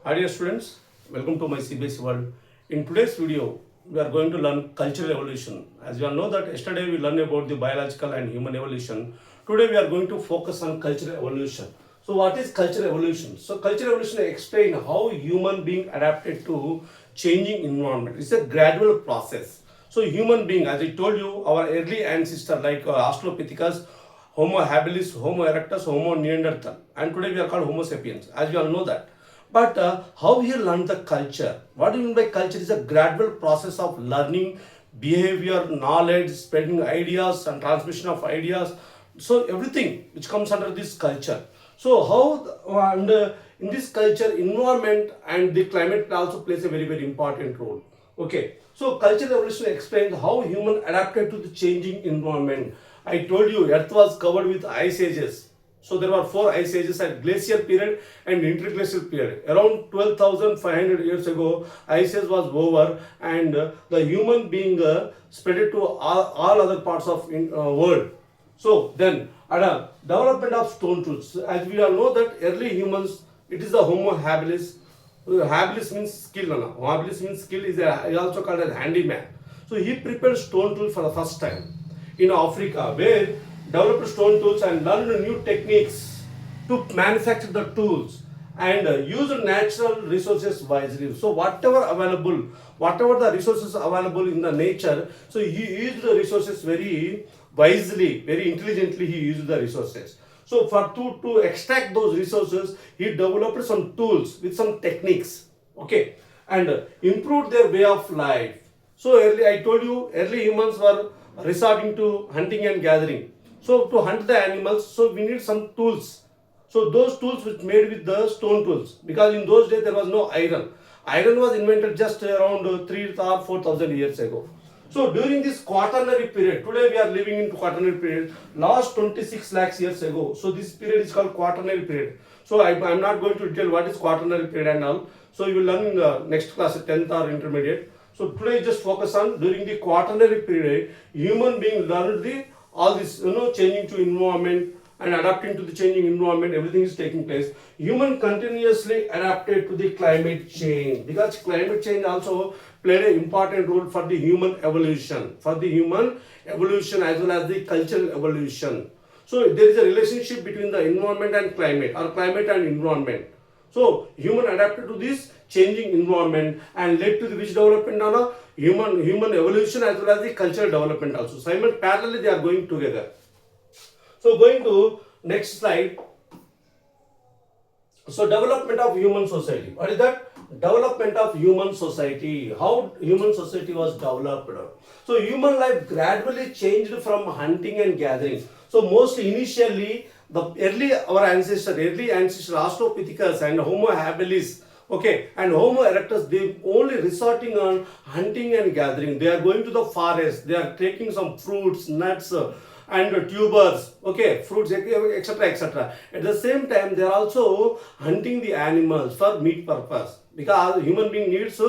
Hi dear students, welcome to my CBSE world. In today's video, we are going to learn cultural evolution. As you all know that yesterday we learned about the biological and human evolution. Today we are going to focus on cultural evolution. So what is cultural evolution? So cultural evolution explain how human being adapted to changing environment. It's a gradual process. So human being, as I told you, our early ancestor like Australopithecus, Homo habilis, Homo erectus, Homo neanderthal, and today we are called Homo sapiens, as you all know that. But how we learn the culture? What do you mean by culture? Is a gradual process of learning, behavior, knowledge, spreading ideas, and transmission of ideas. So everything which comes under this culture. So how in this culture, environment and the climate also plays a very important role. Okay. So cultural evolution explains how human adapted to the changing environment. I told you Earth was covered with ice ages. So there were four ice ages at glacial period and interglacial period. Around 12,500 years ago, ice age was over and the human being spread it to all other parts of world. So then, development of stone tools. As we all know that early humans, it is the Homo habilis. Habilis means skill. Habilis means skill is also called as handyman. So he prepared stone tool for the first time in Africa, where developed stone tools and learned new techniques to manufacture the tools and used natural resources wisely. So whatever the resources available in the nature, so he used the resources very wisely, very intelligently he used the resources. So to extract those resources, he developed some tools with some techniques, okay, and improved their way of life. So I told you, early humans were resorting to hunting and gathering. So to hunt the animals, so we need some tools. So those tools which made with the stone tools, because in those days there was no iron. Iron was invented just around 3 or 4,000 years ago. So during this quaternary period, today we are living in quaternary period, last 26 lakhs years ago. So this period is called quaternary period. So I'm not going to tell what is quaternary period and all. So you will learn in the next class, 10th or intermediate. So today just focus on during the quaternary period, human being learned all this, changing to environment and adapting to the changing environment, everything is taking place. Human continuously adapted to the climate change, because climate change also played an important role for the human evolution, as well as the cultural evolution. So there is a relationship between the environment and climate, or climate and environment. So human adapted to this changing environment and led to the which development on a human evolution as well as the cultural development also. Parallelly they are going together. So going to next slide. So development of human society. What is that? Development of human society. How human society was developed. So human life gradually changed from hunting and gathering. So most initially our ancestor Australopithecus and Homo habilis, okay, and Homo erectus, they only resorting on hunting and gathering. They are going to the forest, they are taking some fruits, nuts, and tubers, okay, fruits, etc. At the same time, they are also hunting the animals for meat purpose, because human being needs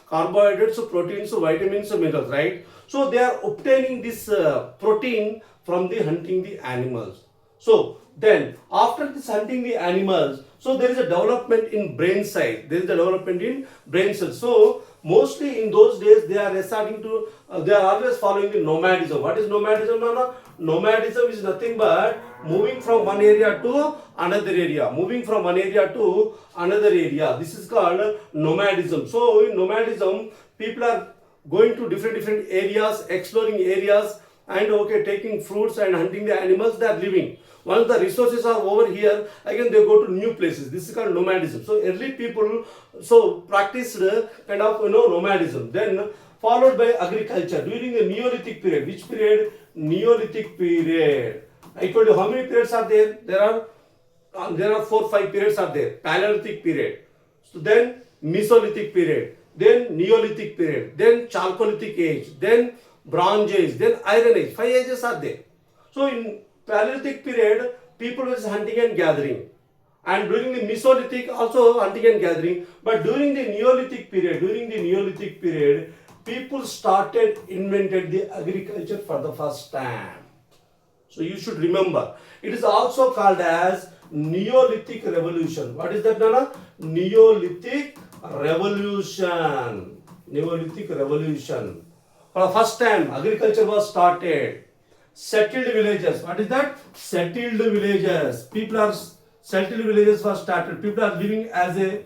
carbohydrates, proteins, vitamins, minerals, right? So they are obtaining this protein from the hunting the animals. So then after this hunting the animals, so there is a development in brain size. There is a development in brain cells. So mostly in those days they are resorting to, they are always following the nomadism. What is nomadism? Nomadism is nothing but moving from one area to another area. Moving from one area to another area. This is called nomadism. So in nomadism, people are going to different areas, exploring areas, and okay, taking fruits and hunting the animals. They are living. Once the resources are over here, again they go to new places. This is called nomadism. So early people practiced kind of nomadism. Then followed by agriculture during the Neolithic period. Which period? Neolithic period. I told you how many periods are there? There are 4-5 periods are there. Paleolithic period. So then Mesolithic period. Then Neolithic period. Then Chalcolithic age. Then Bronze age. Then Iron age. 5 ages are there. So in Paleolithic period, people were hunting and gathering, and during the Mesolithic also hunting and gathering. But during the Neolithic period, people invented the agriculture for the first time. So you should remember, it is also called as Neolithic revolution. What is that, Nana? Neolithic Revolution. Neolithic Revolution. For the first time, agriculture was started. Settled villages. What is that? Settled villages. Settled villages were started. People are living as a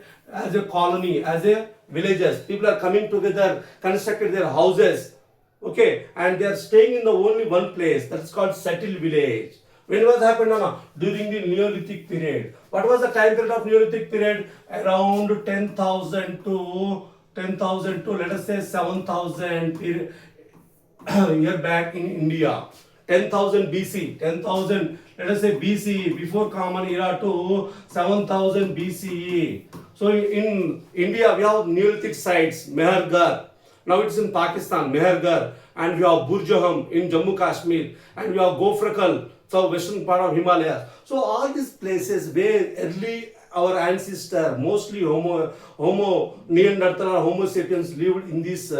colony, as a villages. People are coming together, constructed their houses. Okay, and they are staying in the only one place. That's called settled village. When was happened? During the Neolithic period. What was the time period of Neolithic period? Around 10,000 to let us say 7,000 year back in India. 10,000 BC, 10,000 let us say BCE, before Common Era, to 7,000 BCE. So in India we have Neolithic sites, Mehergarh. Now it's in Pakistan, Mehergarh, and we have Burjaham in Jammu Kashmir, and we have Gofrakal, so western part of Himalayas. So all these places where early our ancestor, mostly Homo Neanderthal or Homo sapiens, lived in these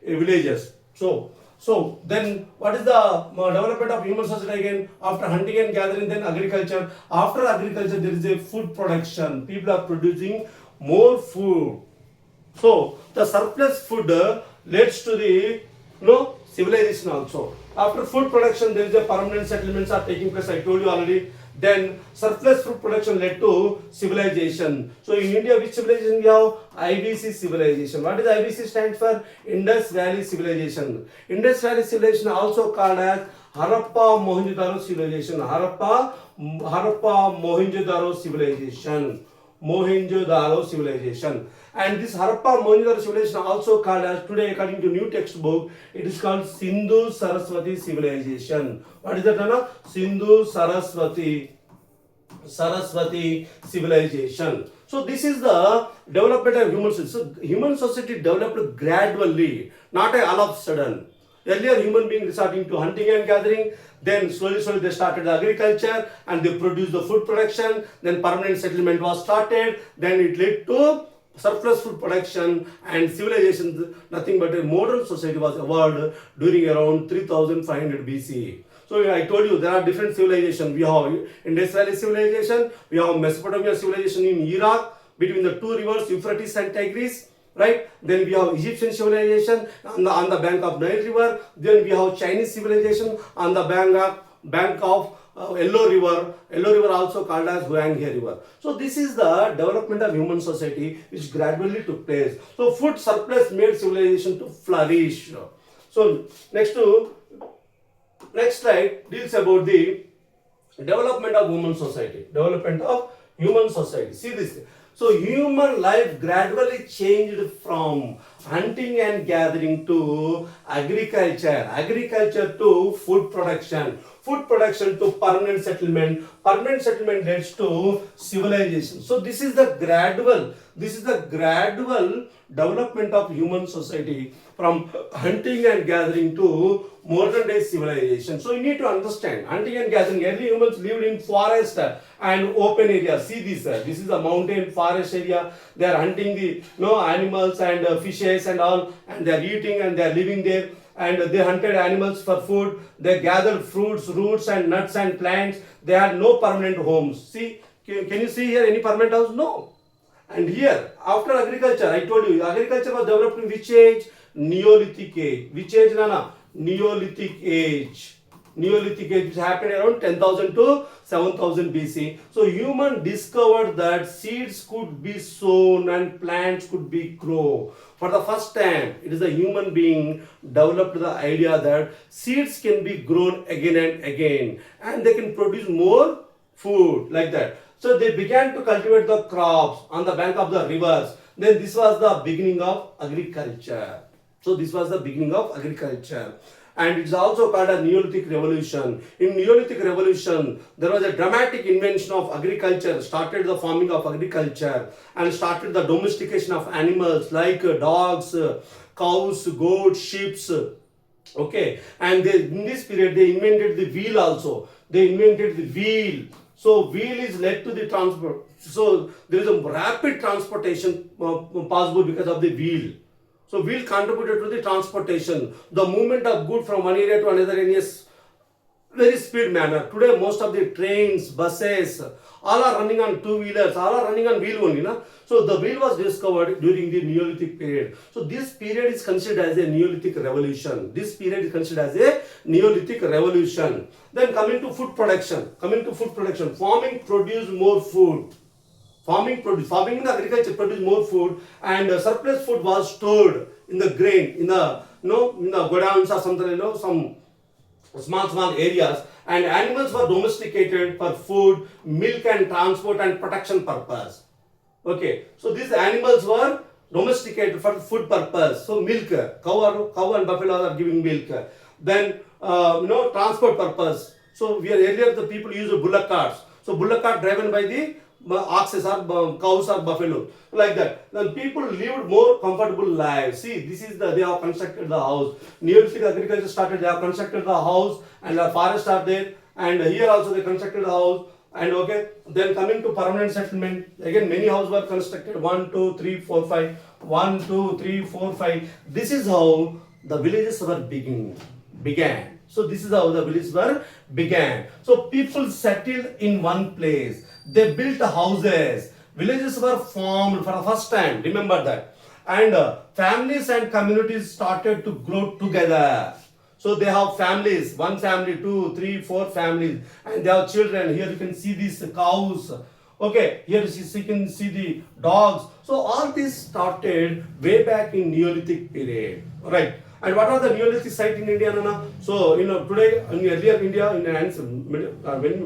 villages. So then what is the development of human society again? After hunting and gathering, then agriculture. After agriculture, there is a food production. People are producing more food. So the surplus food leads to the civilization also. After food production, there is a permanent settlements are taking place. I told you already. Then surplus food production led to civilization. So in India, which civilization we have? IBC civilization. What is IBC stands for? Indus Valley civilization. Indus Valley civilization also called as Harappa Mohenjo-daro civilization. Harappa Mohenjo-daro civilization. Mohenjo-daro civilization. And this Harappa Mohenjo-daro civilization also called as, today according to new textbook, it is called Sindhu Saraswati civilization. What is that, Anna? Sindhu Saraswati civilization. So this is the development of human society. So human society developed gradually, not all of a sudden. Earlier human beings resorting to hunting and gathering, then slowly they started agriculture and they produced the food production, then permanent settlement was started, then it led to surplus food production and civilization. Nothing but a modern society was evolved during around 3500 BCE. So I told you there are different civilizations. We have Indus Valley civilization, we have Mesopotamia civilization in Iraq, between the two rivers Euphrates and Tigris. Right? Then we have Egyptian civilization on the bank of Nile River. Then we have Chinese civilization on the bank of Yellow River. Yellow River also called as Huanghe River. So this is the development of human society which gradually took place. So food surplus made civilization to flourish. So next slide deals about the development of human society. Development of human society. See this. So human life gradually changed from hunting and gathering to agriculture to food production to permanent settlement leads to civilization. So this is the gradual development of human society from hunting and gathering to modern day civilization. So you need to understand hunting and gathering. Early humans lived in forest and open areas. See this. This is a mountain forest area. They are hunting the animals and fishes and all, and they are eating and they are living there. And they hunted animals for food. They gathered fruits, roots, and nuts and plants. They had no permanent homes. See, can you see here any permanent house? No. And here, after agriculture, I told you, agriculture was developed in which age? Neolithic age. Which age, Nana? Neolithic age. Neolithic age, which happened around 10,000 to 7,000 BC. So human discovered that seeds could be sown and plants could be grown. For the first time, it is a human being developed the idea that seeds can be grown again and again, and they can produce more food like that. So they began to cultivate the crops on the bank of the rivers. Then this was the beginning of agriculture. So this was the beginning of agriculture. And it's also called a Neolithic Revolution. In Neolithic Revolution, there was a dramatic invention of agriculture, started the farming of agriculture, and started the domestication of animals like dogs, cows, goats, sheep. Okay, and in this period, they invented the wheel also. They invented the wheel. So wheel is led to the transport. So there is a rapid transportation possible because of the wheel. So wheel contributed to the transportation, the movement of goods from one area to another area very speed manner. Today most of the trains, buses, all are running on two-wheelers, all are running on wheel only. Na? So the wheel was discovered during the Neolithic period. So this period is considered as a Neolithic revolution. This period is considered as a Neolithic revolution. Then coming to food production, farming produced more food. Farming in agriculture produced more food, and surplus food was stored in the grain, in the godowns or something, some small areas, and animals were domesticated for food, milk and transport and protection purpose. Okay, so these animals were domesticated for food purpose. So milk, cow and buffalo are giving milk. Then transport purpose. So earlier the people used bullock carts. So bullock cart driven by the oxes or cows or buffalo, like that. Then people lived more comfortable lives. See, this is they have constructed the house. Neolithic agriculture started, they have constructed the house, and the forest are there, and here also they constructed the house. And okay, then coming to permanent settlement, again many houses were constructed, 1, 2, 3, 4, 5, 1, 2, 3, 4, 5. This is how the villages were began. So this is how the villages were began. So people settled in one place. They built houses. Villages were formed for the first time. Remember that. And families and communities started to grow together. So they have families, 1 family, 2, 3, 4 families, and they have children. Here you can see these cows. Okay, here you can see the dogs. So all this started way back in Neolithic period. Right. And what are the Neolithic sites in India, Nana? So, today, in earlier India,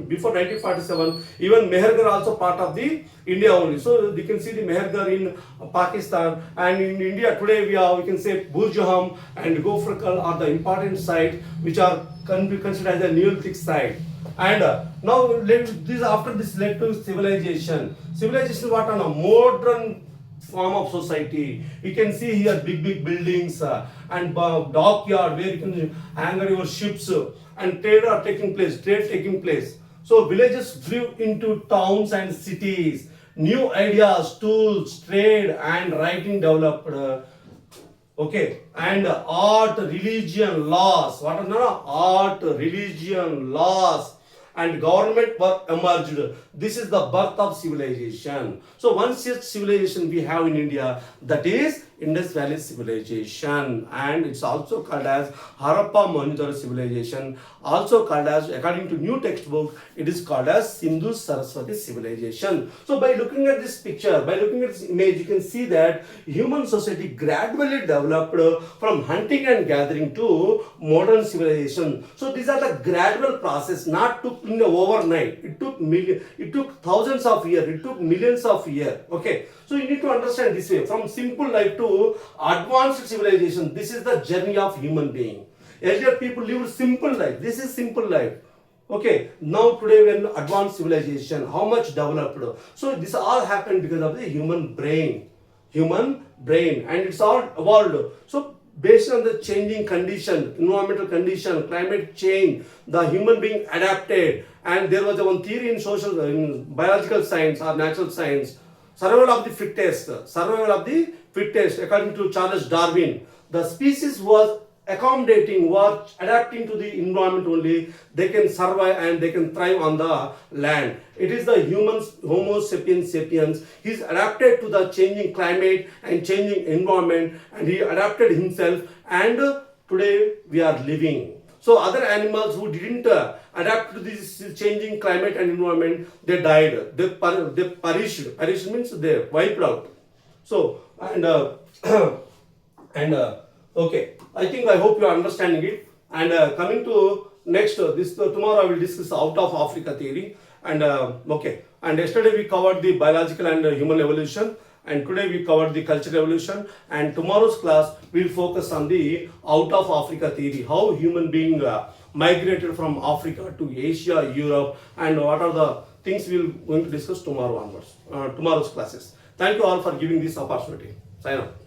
before 1947, even Mehergar also part of the India only. So, you can see the Mehergar in Pakistan, and in India today we can say Burjaham and Gofrakal are the important sites which are considered as a Neolithic site. And now, after this led to civilization. Civilization what on a modern form of society. You can see here big buildings and dockyard where you can anchor your ships, and trade taking place. So villages grew into towns and cities. New ideas, tools, trade and writing developed. Okay, and art, religion, laws. What are art, religion, laws, and government were emerged. This is the birth of civilization. So one such civilization we have in India, that is Indus Valley civilization, and it's also called as Harappa Mohenjo-daro civilization, also called as, according to new textbook, it is called as Sindhu Saraswati civilization. So by looking at this picture, by looking at this image, you can see that human society gradually developed from hunting and gathering to modern civilization. So these are the gradual process, not took overnight. It took thousands of years, it took millions of years. Okay, so you need to understand this way, from simple life to advanced civilization. This is the journey of human being. Earlier people lived simple life. This is simple life. Okay, now today we are in advanced civilization. How much developed? So this all happened because of the human brain, and it's all evolved. So based on the changing condition, environmental condition, climate change, the human being adapted. And there was one theory in biological science or natural science, survival of the fittest, according to Charles Darwin. The species was accommodating, was adapting to the environment only. They can survive and they can thrive on the land. It is the humans, Homo sapiens. He's adapted to the changing climate and changing environment, and he adapted himself, and today we are living. So other animals who didn't adapt to this changing climate and environment, they died. They perished. Perished means they wiped out. So okay, I hope you are understanding it. And coming to next, tomorrow I will discuss out of Africa theory. And and yesterday we covered the biological and human evolution, and today we covered the cultural evolution, and tomorrow's class will focus on the out of Africa theory, how human being migrated from Africa to Asia, Europe, and what are the things we will going to discuss tomorrow onwards, tomorrow's classes. Thank you all for giving this opportunity. Sign off.